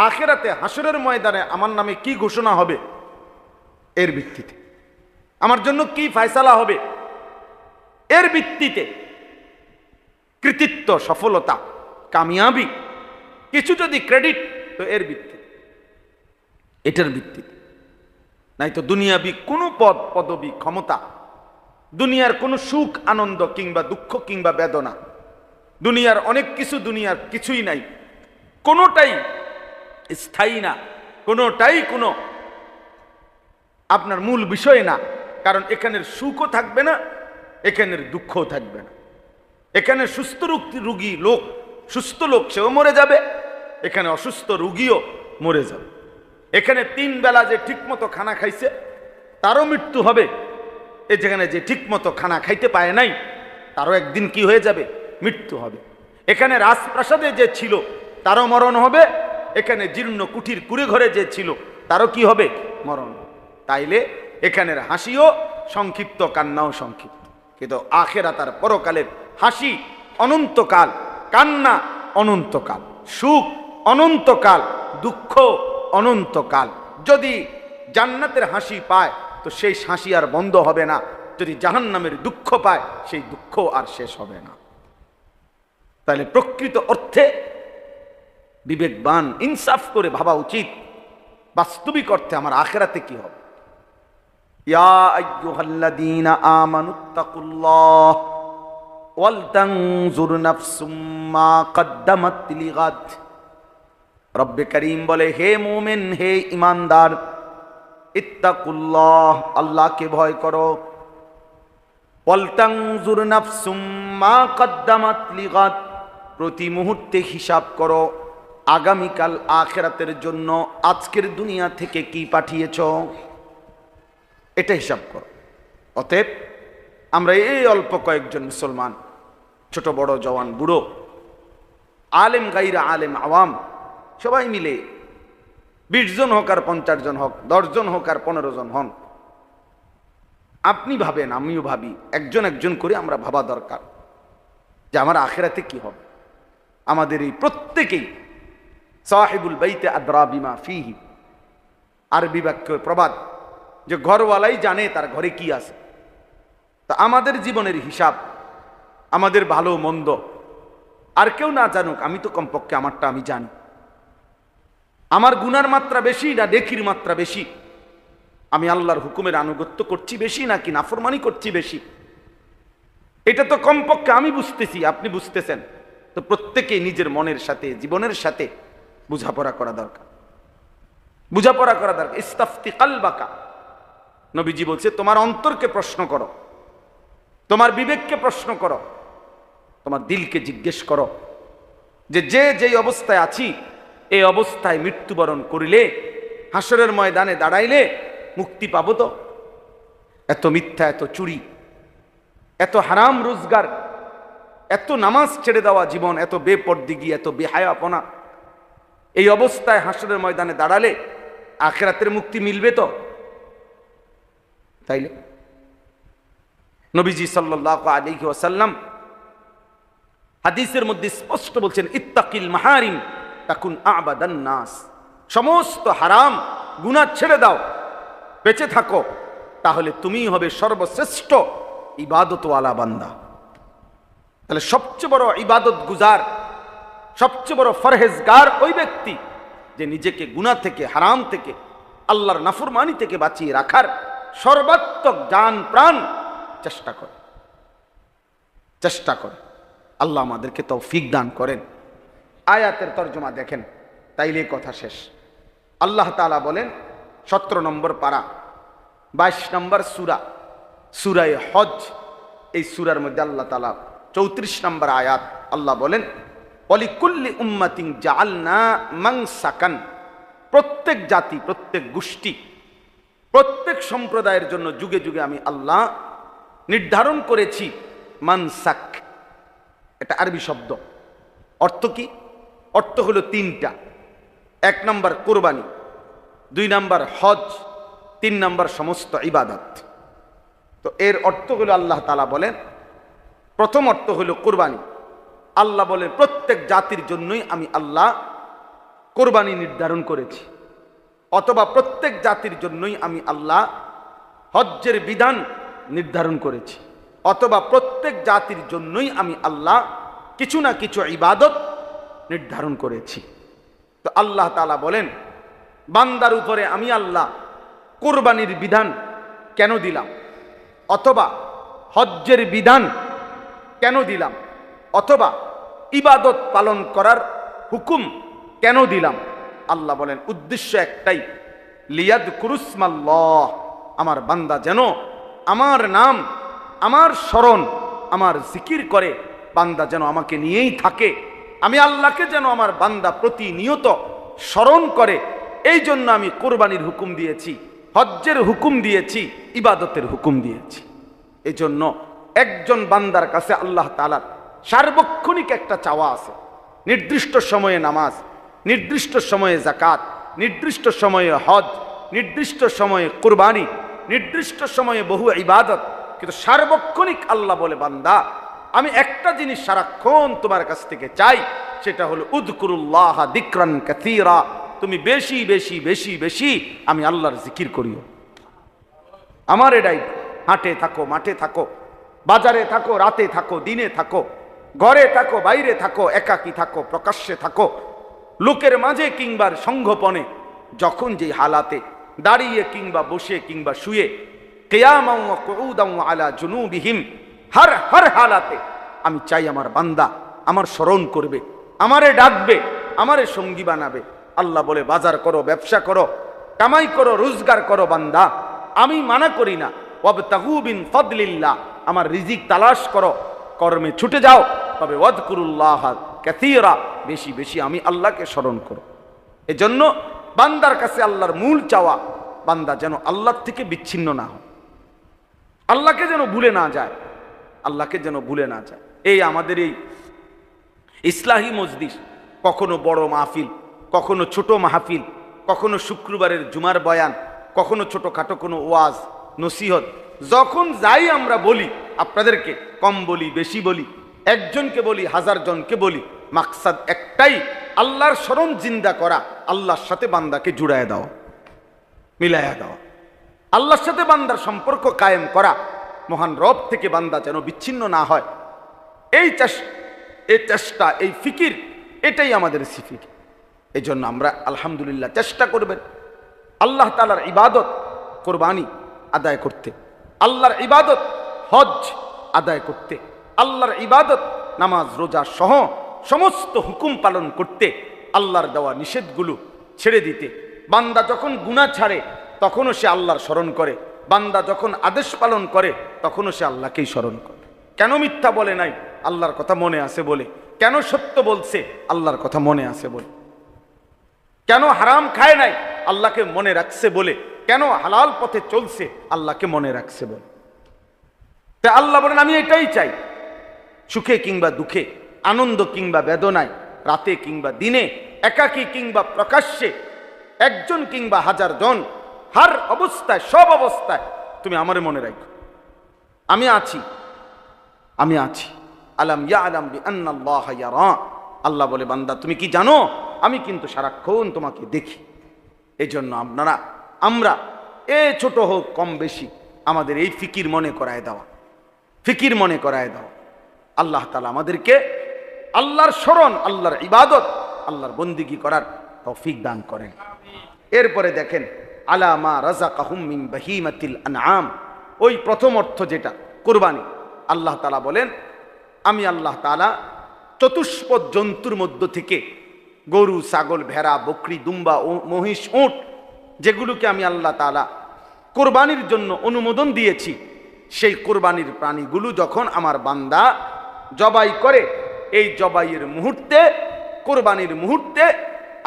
আখিরাতে হাসরের ময়দানে আমার নামে কি ঘোষণা হবে এর ভিত্তিতে, আমার জন্য কি ফয়সালা হবে এর ভিত্তিতে। কৃতিত্ব, সফলতা, কামিয়াবি, কিছু যদি ক্রেডিট তো এর ভিত্তিতে, এটার ভিত্তিতে। নাই তো দুনিয়াবি কোনো পদ পদবি ক্ষমতা, দুনিয়ার কোনো সুখ আনন্দ কিংবা দুঃখ কিংবা বেদনা, দুনিয়ার অনেক কিছু, দুনিয়ার কিছুই নাই, কোনোটাই স্থায়ী না, কোনোটাই কোনো আপনার মূল বিষয় না। কারণ এখানের সুখও থাকবে না, এখানের দুঃখও থাকবে না। এখানে সুস্থ রোগী লোক, সুস্থ লোক সেও মরে যাবে, এখানে অসুস্থ রোগীও মরে যাবে। এখানে 3 বেলা যে ঠিকমতো খানা খাইছে তারও মৃত্যু হবে, এ যেখানে যে ঠিকমতো খানা খাইতে পায় নাই তারও একদিন কি হয়ে যাবে? মৃত্যু হবে। এখানে রাজপ্রাসাদে যে ছিল তারও মরণ হবে, এখানে জীর্ণ কুঠির কুড়ে ঘরে যে ছিল তারও কি হবে? মরণ। তাইলে এখানের হাসিও সংক্ষিপ্ত, কান্নাও সংক্ষিপ্ত, কিন্তু আখিরাত আর পরকালের হাসি অনন্তকাল, কান্না অনন্তকাল, সুখ অনন্তকাল, দুঃখ অনন্তকাল। যদি জান্নাতের হাসি পায় তো সেই হাসি আর বন্ধ হবে না, যদি জাহান্নামের দুঃখ পায় সেই দুঃখ আর শেষ হবে না। তাহলে প্রকৃত অর্থে বিবেকবান ইনসাফ করে ভাবা উচিত বাস্তবিক অর্থে আমার আখিরাতে কি হবে। ইয়া আইয়ুহাল্লাযীনা আমানুত্তাকুল্লাহ ওয়াল তানজুর নাফসুম মা কদ্দামাত লিগাদ। রব্বে করিম বলে, হে মুমিন, হে ঈমানদার, ইত্তাকুল্লাহ, আল্লাহকে ভয় করো। ওয়াল তানজুর নাফসুম মা কদ্দামাত লিগাদ, প্রতি মুহূর্তে হিসাব করো আগামীকাল আখিরাতের জন্য আজকের দুনিয়া থেকে কি পাঠিয়েছ, এটা হিসাব করো। অতএব আমরা এই অল্প কয়েকজন মুসলমান, ছোট বড় জওয়ান বুড়ো, আলেম গাইরা আলেম আওয়াম, সবাই মিলে 20 জন হোক আর 50 জন হোক, 10 জন হোক আর 15 জন হন, আপনি ভাবেন, আমিও ভাবি, একজন একজন করে আমরা ভাবা দরকার যে আমার আখিরাতে কি হবে। আমাদের এই প্রত্যেকেই সাহিবুল বাইতে আদরা বিমা ফিহি, আরবি বাক্য প্রবাদ যে ঘরওয়ালাই জানে তার ঘরে কি আছে। তা আমাদের জীবনের হিসাব, আমাদের ভালো মন্দ আর কেউ না জানুক, আমি তো কমপক্ষে আমারটা আমি জানি। আমার গুনার মাত্রা বেশি না নেকির মাত্রা বেশি? আমি আল্লাহর হুকুমের আনুগত্য করছি বেশি নাকি নাফরমানি করছি বেশি? এটা তো কমপক্ষে আমি বুঝতেছি, আপনি বুঝতেছেন। তো প্রত্যেকেই নিজের মনের সাথে, জীবনের সাথে বুঝাপড়া করা দরকার, বুঝাপড়া করা দরকার। ইস্তাফতি কালবাকা, নবীজি বলছে তোমার অন্তরকে প্রশ্ন করো, তোমার বিবেককে প্রশ্ন করো, তোমার দিলকে জিজ্ঞেস করো যে যেই অবস্থায় আছি এই অবস্থায় মৃত্যুবরণ করিলে, হাসরের ময়দানে দাঁড়াইলে মুক্তি পাবো তো? এত মিথ্যা, এত চুরি, এত হারাম রোজগার, এত নামাজ ছেড়ে দেওয়া জীবন, এত বেপরদিগি, এত বেহায়াপনা, এই অবস্থায় হাসরের ময়দানে দাঁড়ালে আখিরাতের মুক্তি মিলবে তো? তাইলে নবীজি সাল্লাল্লাহু আলাইহি ওয়াসাল্লাম হাদিসের মধ্যে স্পষ্ট বলছেন, ইত্তাকিল মাহারিম তাকুন আবাদান নাস, সমস্ত হারাম গুনাহ ছেড়ে দাও, বেঁচে থাকো, তাহলে তুমিই হবে সর্বশ্রেষ্ঠ ইবাদতওয়ালা বান্দা। তাহলে সবচেয়ে বড় ইবাদত গুজার সবচেয়ে বড় ফরহেজগার ওই ব্যক্তি যে নিজেকে গুনাহ থেকে, হারাম থেকে, আল্লাহর নাফরমানি থেকে বাঁচিয়ে রাখার সর্বাত্মক জান প্রাণ চেষ্টা করে। আল্লাহ আমাদেরকে তৌফিক দান করেন। আয়াতের তর্জমা দেখেন, তাইলে কথা শেষ। আল্লাহ তাআলা বলেন 17 নম্বর পারা 22 নম্বর সূরায়ে হজ। এই সূরার মধ্যে আল্লাহ তাআলা 34 নম্বর আয়াত আল্লাহ বলেন, ওয়ালিকুল্লি উম্মাতিন জাআলনা মানসাকান। প্রত্যেক জাতি, প্রত্যেক গোষ্ঠী, প্রত্যেক সম্প্রদায়ের জন্য যুগে যুগে আমি আল্লাহ নির্ধারণ করেছি মানসাক। এটা আরবি শব্দ। অর্থ কি? অর্থ হলো 3টা। 1 নম্বর কুরবানি, 2 নম্বর হজ, 3 নম্বর সমস্ত ইবাদত। তো এর অর্থ হলো, আল্লাহ তাআলা বলেন, প্রথম অর্থ হলো কুরবানি। আল্লাহ বলেন প্রত্যেক জাতির জন্যই আমি আল্লাহ কোরবানি নির্ধারণ করেছি, অথবা প্রত্যেক জাতির জন্যই আমি আল্লাহ হজ্জের বিধান নির্ধারণ করেছি, অথবা প্রত্যেক জাতির জন্যই আমি আল্লাহ কিছু না কিছু ইবাদত নির্ধারণ করেছি। তো আল্লাহ তাআলা বলেন বান্দার উপরে আমি আল্লাহ কোরবানির বিধান কেন দিলাম, অথবা হজ্জের বিধান কেন দিলাম, অথবা ইবাদত পালন করার হুকুম কেন দিলাম? আল্লাহ বলেন উদ্দেশ্য একটাই, লিয়াযকুরুসমাল্লাহ, আমার বান্দা যেন আমার নাম, আমার স্মরণ, আমার জিকির করে, বান্দা যেন আমাকে নিয়েই থাকে, আমি আল্লাহকে যেন আমার বান্দা প্রতিনিয়ত স্মরণ করে। এই জন্য আমি কোরবানির হুকুম দিয়েছি, হজ্জের হুকুম দিয়েছি, ইবাদতের হুকুম দিয়েছি। এই জন্য একজন বান্দার কাছে আল্লাহ তাআলার সার্বক্ষণিক একটা চাওয়া আছে। নির্দিষ্ট সময়ে নামাজ, নির্দিষ্ট সময়ে যাকাত, নির্দিষ্ট সময়ে হজ, নির্দিষ্ট সময়ে কুরবানি, নির্দিষ্ট সময়ে বহু ইবাদত, কিন্তু সার্বক্ষণিক আল্লাহ বলে বান্দা আমি একটা জিনিস সারাক্ষণ তোমার কাছ থেকে চাই, সেটা হলো উযকুরুল্লাহ যিকরান কাসীরা, তুমি বেশি বেশি বেশি বেশি আমি আল্লাহর জিকির করিও। আমার এটাই, হাটে থাকো, মাঠে থাকো, বাজারে থাকো, রাতে থাকো, দিনে থাকো, ঘরে থাকো, বাইরে থাকো, একাকী থাকো, প্রকাশ্যে থাকো, লোকের মাঝে কিংবা সংঘপনে, যখন যে হালাতে, দাঁড়িয়ে কিংবা বসে কিংবা শুয়ে, কিয়ামান ওয়া কুউদান ওয়া আলা জুনুবিহিম, হর হালাতে আমি চাই আমার বান্দা আমার স্মরণ করবে, আমারে ডাকবে, আমারে সঙ্গী বানাবে। আল্লাহ বলে বাজার করো, ব্যবসা করো, কামাই করো, রোজগার করো বান্দা, আমি মানা করি না। ওয়াবতাগু মিন ফাদলিল্লাহ, আমার রিজিক তালাশ করো, কর্মে ছুটে যাও, তবে ওয়াযকুরুল্লাহ কাসীরা, বেশি বেশি আমি আল্লাহকে স্মরণ করো। এজন্য বান্দার কাছে আল্লাহর মূল চাওয়া, বান্দা যেন আল্লাহ থেকে বিচ্ছিন্ন না হয়, আল্লাহকে যেন ভুলে না যায়, আল্লাহকে যেন ভুলে না যায়। এই আমাদের এই ইসলাহি মজলিস, কখনো বড় মাহফিল, কখনো ছোট মাহফিল, কখনো শুক্রবারের জুমার বয়ান, কখনো ছোটখাটো কোনো ওয়াজ নসিহত, যখন যাই আমরা বলি, আপনাদেরকে কম বলি বেশি বলি, একজনকে বলি, 1000 জনকে বলি, মাকসাদ একটাই, আল্লাহর স্মরণ জিন্দা করা, আল্লাহর সাথে বান্দাকে জুড়ায় দাও, মিলায়া দাও, আল্লাহর সাথে বান্দার সম্পর্ক কায়েম করা, মহান রব থেকে বান্দা যেন বিচ্ছিন্ন না হয়। এই চেষ্টা, এই ফিকির, এটাই আমাদের সিফির। এই জন্য আমরা আলহামদুলিল্লাহ চেষ্টা করবেন আল্লাহ তাআলার ইবাদত কোরবানি আদায় করতে, আল্লাহর ইবাদত হজ আদায় করতে, আল্লাহর ইবাদত নামাজ রোজা সহ সমস্ত হুকুম পালন করতে, আল্লাহর দেওয়া নিষেধগুলো ছেড়ে দিতে। বান্দা যখন গুনাহ ছাড়ে তখনও সে আল্লাহর স্মরণ করে, বান্দা যখন আদেশ পালন করে তখনও সে আল্লাহকেই স্মরণ করে। কেন মিথ্যা বলে নাই? আল্লাহর কথা মনে আছে বলে। কেন সত্য বলছে? আল্লাহর কথা মনে আছে বলে। কেন হারাম খায় নাই? আল্লাহকে মনে রাখছে বলে। কেন হালাল পথে চলছে? আল্লাহকে মনে রাখছে বলে। তাই আল্লাহ বলেন আমি এটাই চাই, সুখে কিংবা দুঃখে, আনন্দ কিংবা বেদনায়, রাতে কিংবা দিনে, একাকী কিংবা প্রকাশ্যে, একজন কিংবা 1000 জন, হর অবস্থায়, সব অবস্থায় তুমি আমারে মনে রাখো, আমি আছি, আমি আছি। আলাম ইয়ালাম বিআন্নাল্লাহ ইয়ারা, আল্লাহ বলে বান্দা তুমি কি জানো আমি কিন্তু সারাক্ষণ তোমাকে দেখি। এই জন্য আমরা ছোট হোক কম বেশি আমাদের এই ফিকির মনে করায় দেওয়া, ফিকির মনে করায় দেওয়া। আল্লাহ তাআলা আমাদেরকে আল্লাহর স্মরণ, আল্লাহর ইবাদত, আল্লাহর বন্দিগি করার তৌফিক দান করেন। এরপরে দেখেন আলা মা রাযাকাহুম মিন বাহিমাতিল আনআম, ওই প্রথম অর্থ যেটা কুরবানি, আল্লাহ তাআলা বলেন আমি আল্লাহ তাআলা চতুষ্পদ জন্তুর মধ্য থেকে গরু, ছাগল, ভেড়া, বকরি, দুম্বা, মহিষ, উট, যেগুলোকে আমি আল্লাহ তাআলা কোরবানির জন্য অনুমোদন দিয়েছি, সেই কোরবানির প্রাণীগুলো যখন আমার বান্দা জবাই করে, এই জবাইয়ের মুহূর্তে, কোরবানির মুহূর্তে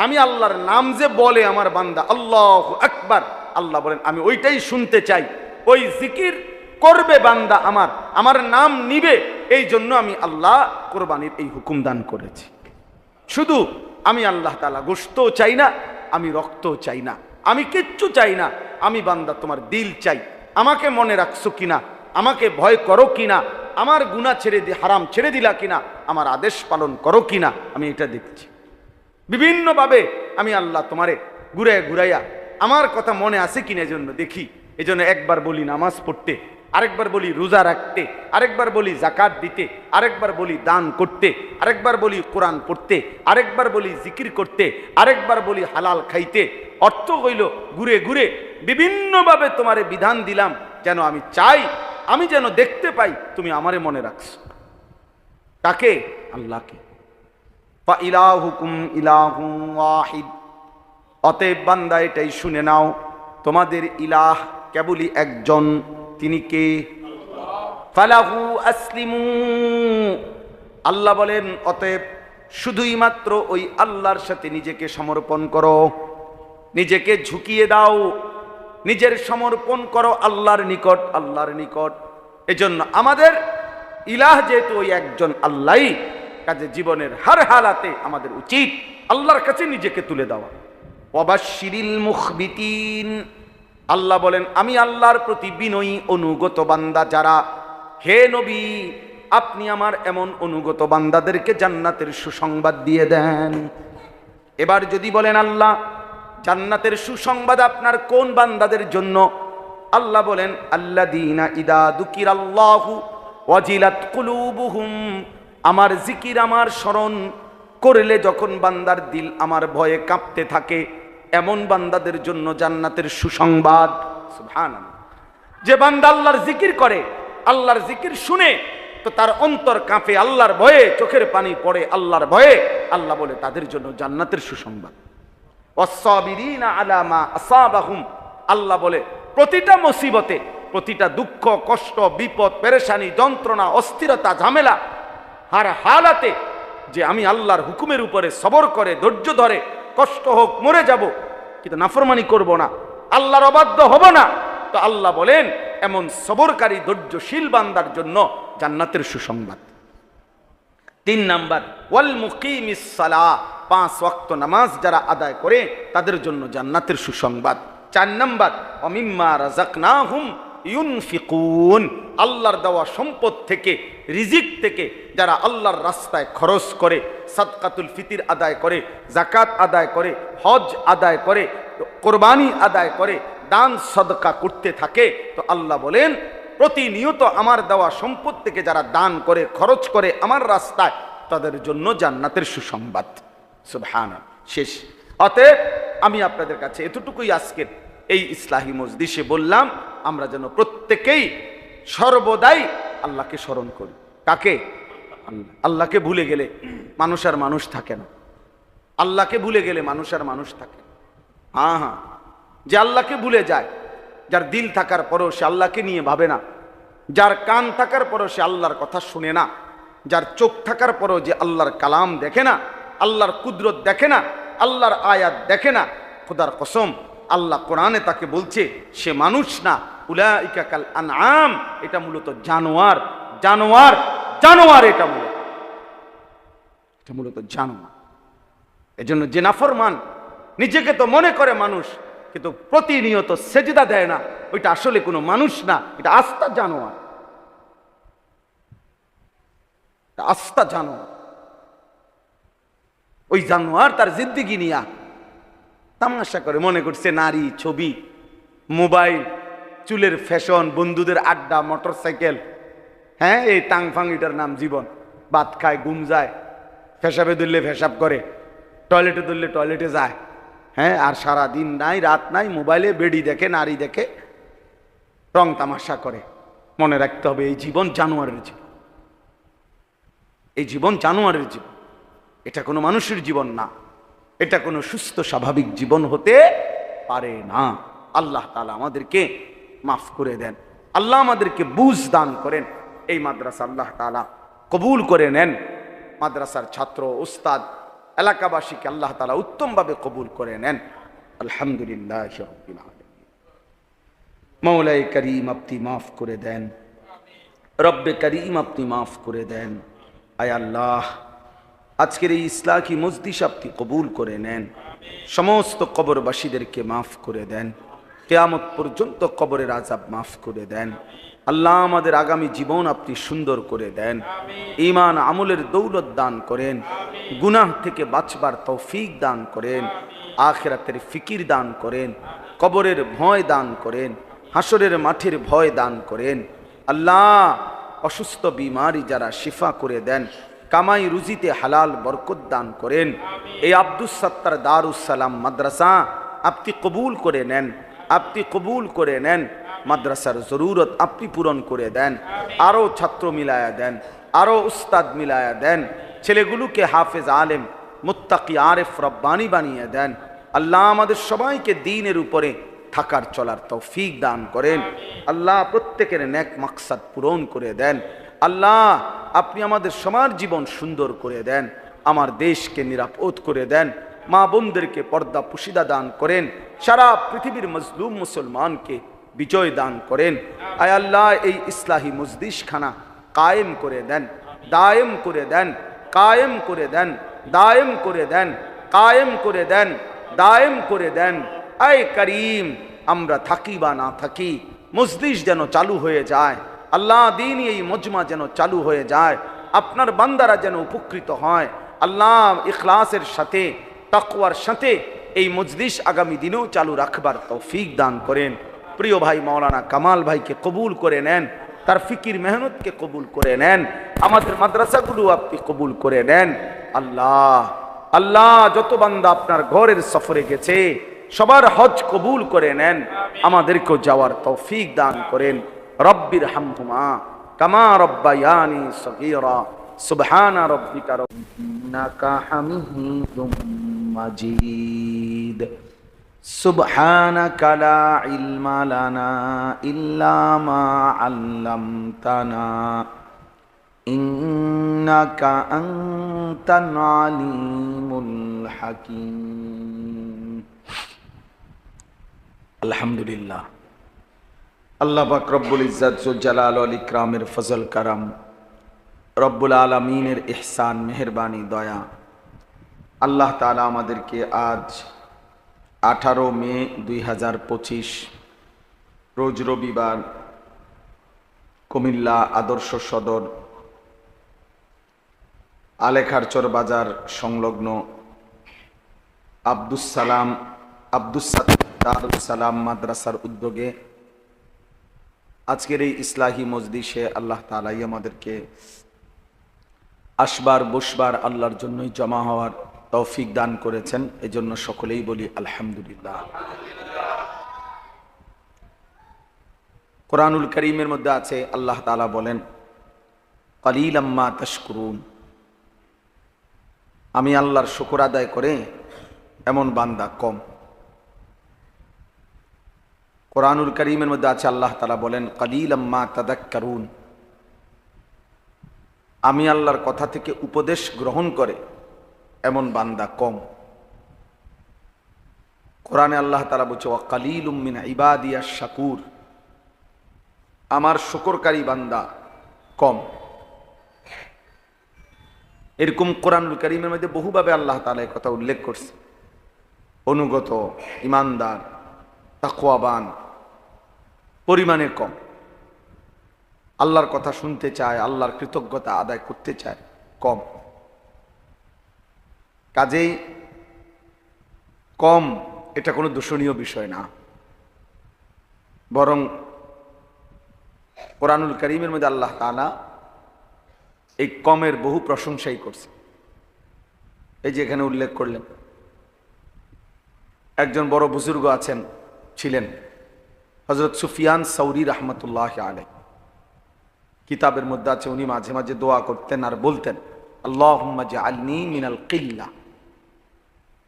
আমি আল্লাহর নাম যে বলে আমার বান্দা আল্লাহু আকবার, আল্লাহ বলেন আমি ওইটাই শুনতে চাই। ওই জিকির করবে বান্দা আমার নাম নিবে, এই জন্য আমি আল্লাহ কোরবানির এই হুকুম দান করেছি। শুধু আমি আল্লাহ তাআলা গোশতও চাই না, আমি রক্তও চাই না, আমি কিচ্ছু চাই না, আমি বান্দা তোমার দিল চাই, আমাকে মনে রাখছো কিনা, আমাকে ভয় করো কিনা, আমার গুনাহ ছেড়ে দিয়ে হারাম ছেড়ে দিলা কিনা, আমার আদেশ পালন করো কিনা, আমি এটা দেখছি। বিভিন্নভাবে আমি আল্লাহ তোমারে ঘুরাইয়া আমার কথা মনে আছে কিনা এজন্য দেখি। এজন্য একবার বলি নামাজ পড়তে, আরেকবার বলি রোজা রাখতে, আরেকবার বলি যাকাত দিতে, আরেকবার বলি দান করতে, আরেকবার বলি কোরআন পড়তে, আরেকবার বলি জিকির করতে, আরেকবার বলি হালাল খাইতে। অর্থ হইল ঘুরে ঘুরে বিভিন্নভাবে তোমারে বিধান দিলাম, যেন আমি চাই, আমি যেন দেখতে পাই তুমি আমারে মনে রাখছো। কাকে? আল্লাহকে। ফা ইলাহুকুম ইলাহুন ওয়াহিদ, অতএব বান্দা এটাই শুনে নাও, তোমাদের ইলাহ কেবলই একজন, তিনি কে? ফালাহু আসলিমু, আল্লাহ বলেন অতএব শুধুই মাত্র ওই আল্লাহর সাথে নিজেকে সমর্পণ করো, নিজেকে ঝুঁকিয়ে দাও, নিজের সমর্পণ করো আল্লাহর নিকট, আল্লাহর নিকট। এজন্য আমাদের ইলাহ যেহেতু ওই একজন আল্লাহই, কাজে জীবনের হার হালাতে আমাদের উচিত আল্লাহর কাছে নিজেকে তুলে দেওয়া। ওয়াবাশশিরিল মুখবিতিন, আল্লাহ বলেন আমি আল্লাহর প্রতি বিনয়ী অনুগত বান্দা যারা, হে নবী আপনি আমার এমন অনুগত বান্দাদেরকে জান্নাতের সুসংবাদ দিয়ে দেন। এবার যদি বলেন আল্লাহ জান্নাতের সুসংবাদ আপনার কোন বান্দাদের জন্য? আল্লাহ বলেন আল্লাযীনা ইযা যুকিরাল্লাহু ওয়াজিলাত কুলুবুহুম, আমার জিকির, আমার স্মরণ করলে যখন বান্দার দিল আমার ভয়ে কাঁপতে থাকে, এমন বান্দাদের জন্য জান্নাতের সুসংবাদ। সুবহানাল্লাহ। যে বান্দা আল্লাহর জিকির করে, আল্লাহর জিকির শুনে তো তার অন্তর কাঁপে, আল্লাহর ভয়ে চোখের পানি পড়ে, আল্লাহর ভয়ে, আল্লাহ বলে তাদের জন্য জান্নাতের সুসংবাদ। ওয়াস-সাবিরিনা আলা মা আসাবাহুম, আল্লাহ বলে প্রতিটা মুসিবতে, প্রতিটা দুঃখ, কষ্ট, বিপদ, পেরেশানি, যন্ত্রণা, অস্থিরতা, ঝামেলা, হার হালাতে যে আমি আল্লাহর হুকুমের উপরে সবর করে ধৈর্য ধরে, কষ্ট হোক মরে যাব কিন্তু নাফরমানি করব না, আল্লাহর অবাধ্য হব না, তো আল্লাহ বলেন এমন সবরকারী ধৈর্যশীল বান্দার জন্য জান্নাতের সুসংবাদ। 3 নাম্বার ওয়াল মুকিমিস সালাহ, 5 ওয়াক্ত নামাজ যারা আদায় করে তাদের জন্য জান্নাতের সুসংবাদ। 4 নাম্বার ওয়া মিম্মা রাযাকনাহুম ইউনফিকুন, আল্লাহর দেওয়া সম্পদ থেকে, রিজিক থেকে যারা আল্লাহর রাস্তায় খরচ করে, সাদকাতুল ফিতির আদায় করে, যাকাত আদায় করে, হজ আদায় করে, কোরবানি আদায় করে, দান সদকা করতে থাকে, তো আল্লাহ বলেন প্রতিনিয়ত আমার দেওয়া সম্পদ থেকে যারা দান করে, খরচ করে আমার রাস্তায়, তাদের জন্য জান্নাতের সুসংবাদ। সুবহানাল্লাহ। শেষ। অতএব আমি আপনাদের কাছে এতটুকুই আজকের এই ইসলাহি মজলিসে বললাম, আমরা যেন প্রত্যেকেই সর্বদাই আল্লাহকে স্মরণ করি। কাকে? আল্লাহকে ভুলে গেলে মানুষ আর মানুষ থাকে না। আল্লাহকে ভুলে গেলে মানুষ আর মানুষ থাকে। হ্যাঁ, যে আল্লাহকে ভুলে যায়, যার দিল থাকার পরেও সে আল্লাহকে নিয়ে ভাবে না, যার কান থাকার পরেও সে আল্লাহর কথা শুনে না, যার চোখ থাকার পরেও যে আল্লাহর কালাম দেখে না, আল্লাহর কুদরত দেখে না, আল্লাহর আয়াত দেখে না, খোদার কসম আল্লাহ কোরআনে তাকে বলছে সে মানুষ না, উলাইকা কাল আনআম, এটা মূলত জানোয়ার, জানোয়ার, জানোয়ার, এটা মূলত জানোয়ার। এজন্য যে নাফরমান নিজেকে তো মনে করে মানুষ, কিন্তু প্রতিনিয়ত সেজদা দেয় না, ওইটা আসলে কোনো মানুষ না, এটা আস্তা জানোয়ার, আস্তা জানোয়ার। ওই জানোয়ার তার জিন্দেগি নিয়া তামাশা করে, মনে করছে নারী, ছবি, মোবাইল, চুলের ফ্যাশন, বন্ধুদের আড্ডা, মোটরসাইকেল, হ্যাঁ এই টাংফাং, এটার নাম জীবন। ভাত খায়, ঘুম যায়, ফেসাবে ধরলে ফেসাব করে, টয়লেটে ধরলে টয়লেটে যায়। হ্যাঁ, আর সারা দিন নাই রাত নাই মোবাইলে বেড়ি দেখে, নারী দেখে, রং তামাশা করে। মনে রাখতে হবে এই জীবন জানোয়ারের জীবন, এই জীবন জানোয়ারের জীবন, এটা কোনো মানুষের জীবন না, এটা কোনো সুস্থ স্বাভাবিক জীবন হতে পারে না। আল্লাহ তাআলা আমাদেরকে মাফ করে দেন, আল্লাহ আমাদেরকে বুঝ দান করেন। এই মাদ্রাসা আল্লাহ তাআলা কবুল করে নেন। মাদ্রাসার ছাত্র, উস্তাদ, এলাকাবাসীকে আল্লাহ তাআলা উত্তমভাবে কবুল করে নেন। আলহামদুলিল্লাহ রাব্বিল আলামিন। মৌলাই করিম আপনি মাফ করে দেন, রব্বে করিম আপনি মাফ করে দেন। আয় আল্লাহ, আজকের এই ইসলাহি মজলিস আপনি কবুল করে নেন। সমস্ত কবরবাসীদেরকে মাফ করে দেন, কিয়ামত পর্যন্ত কবরের আযাব মাফ করে দেন। আল্লাহ আমাদের আগামী জীবন আপনি সুন্দর করে দেন, ঈমান আমলের দৌলত দান করেন, গুনাহ থেকে বাঁচবার তৌফিক দান করেন, আখিরাতের ফিকির দান করেন, কবরের ভয় দান করেন, হাসরের মাঠের ভয় দান করেন। আল্লাহ অসুস্থ বিমারি যারা শিফা করে দেন, কামাই রুজিতে হালাল বরকত দান করেন। এই আব্দুস সাত্তার দারুস সালাম মাদ্রাসা আপনি কবুল করে নেন, আপনি কবুল করে নেন। মাদ্রাসার জরুরত আপনি পূরণ করে দেন, আরও ছাত্র মিলায়া দেন, আরও উস্তাদ মিলায়া দেন, ছেলেগুলোকে হাফেজ আলেম মুত্তাকি আরেফ রব্বানি বানিয়ে দেন। আল্লাহ আমাদের সবাইকে দ্বীনের উপরে থাকার চলার তৌফিক দান করেন। আল্লাহ প্রত্যেকের নেক মাকসাদ পূরণ করে দেন। আল্লাহ আপনি আমাদের সবার জীবন সুন্দর করে দেন, আমার দেশকে নিরাপদ করে দেন, মা বোনদেরকে পর্দা পুশিদা দান করেন, সারা পৃথিবীর মজলুম মুসলমানকে বিজয় দান করেন। আয় আল্লাহ এই ইসলাহি মজলিস খানা কায়েম করে দেন, দায়েম করে দেন, কায়েম করে দেন, দায়েম করে দেন, কায়েম করে দেন, দায়েম করে দেন। আয় করিম, আমরা থাকি বা না থাকি, মজলিস যেন চালু হয়ে যায়। আল্লাহ দিন এই মজমা যেন চালু হয়ে যায়, আপনার বান্দারা যেন উপকৃত হয়। আল্লাহ ইখলাসের সাথে, তাকওয়ার সাথে এই মজলিস আগামী দিনেও চালু রাখবার তৌফিক দান করেন। প্রিয় ভাই মাওলানা কামাল ভাইকে কবুল করে নেন, তার ফিকির মেহনতকে কবুল করে নেন, আমাদের মাদ্রাসাগুলো আপনি কবুল করে নেন। আল্লাহ আল্লাহ যত বান্দা আপনার ঘরের সফরে গেছে সবার হজ কবুল করে নেন, আমাদেরকেও যাওয়ার তৌফিক দান করেন। রব্বির হামহুমা কামা রব্বায়ানি সগীরা সুবহানা রাব্বিকা ইন্নাকা হামিদুম মাজিদ। সুবহানাকা লা ইলমা লানা ইল্লা মা আল্লামতানা ইন্নাকা আনতাল আলিমুল হাকীম। আলহামদুলিল্লাহ, আল্লাহ পাক রব্বুল ইজ্জত জুল জালাল ওয়াল ইকরামের ফজল কারাম, রব্বুল আলামিনের ইহসান মেহেরবানি দয়া, আল্লাহ তাআলা আমাদেরকে আজ 18 মে 2025 রোজ রবিবার কুমিল্লা আদর্শ সদর আলেখারচর বাজার সংলগ্ন আব্দুস সালাম মাদ্রাসার উদ্যোগে আজকের এই ইসলাহি মজলিসে আল্লাহ তাআলাই আমাদেরকে আসবার বসবার আল্লাহর জন্যই জমা হওয়ার তৌফিক দান করেছেন, এজন্য সকলেই বলি আলহামদুলিল্লাহ। কোরআনুল কারীমের মধ্যে আছে, আল্লাহ তাআলা বলেন কলিলাম মা তাশকুরুন, আমি আল্লাহর শুকর আদায় করে এমন বান্দা কম। কোরআনুল কারীমের মধ্যে আছে, আল্লাহ তাআলা বলেন কলিলাম মা তাযাক্কারুন, আমি আল্লাহর কথা থেকে উপদেশ গ্রহণ করে এমন বান্দা কম। কোরআনে আল্লাহ তাআলা বলছে ওয়া কালিলুম মিন ইবাদিয়াশ শাকুর, আমার শুকরকারী বান্দা কম। এরকম কোরআনুল কারীমের মধ্যে বহুভাবে আল্লাহ তাআলা এই কথা উল্লেখ করছে। অনুগত, ইমানদার, তাকওয়াবান পরিমাণে কম, আল্লাহর কথা শুনতে চায়, আল্লাহর কৃতজ্ঞতা আদায় করতে চায় কম। কাজেই কম এটা কোনো দূষণীয় বিষয় না, বরং কোরআনুল কারীমের মধ্যে আল্লাহ তাআলা এই কমের বহু প্রশংসাই করছে। এই যে এখানে উল্লেখ করলেন, একজন বড় বুজুর্গ আছেন, ছিলেন হযরত সুফিয়ান সাউরি রহমতুল্লাহ আলাইহি। কিতাবের মধ্যে আছে উনি মাঝে মাঝে দোয়া করতেন আর বলতেন, আল্লাহুম্মা জাআলনি মিনাল কিল্লা,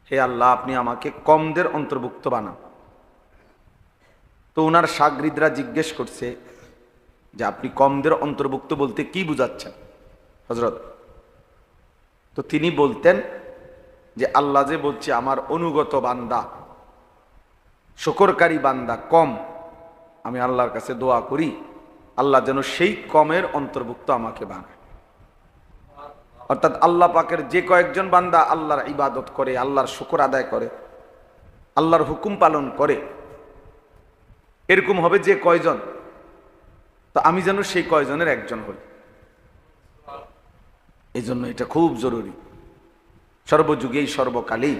হে আল্লাহ আপনি আমাকে কমদের অন্তর্ভুক্ত বানান। তো ওনার শাগরিদরা জিজ্ঞেস করছে যে আপনি কমদের অন্তর্ভুক্ত বলতে কি বুঝাচ্ছেন হযরত? তো তিনি বলতেন যে আল্লাহ যে বলছে আমার অনুগত বান্দা, শুকরকারী বান্দা কম, আমি আল্লাহর কাছে দোয়া করি আল্লাহ যেন সেই কমের অন্তর্ভুক্ত আমাকে বানায়। অর্থাৎ আল্লাহ পাকের যে কয়েকজন বান্দা আল্লাহর ইবাদত করে, আল্লাহর শুকর আদায় করে, আল্লাহর হুকুম পালন করে, এরকম হবে যে কয়জন, তো আমি যেন সেই কয়জনের একজন হই। এই জন্য এটা খুব জরুরি, সর্বযুগেই সর্বকালেই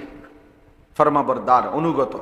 ফরমাবরদার অনুগত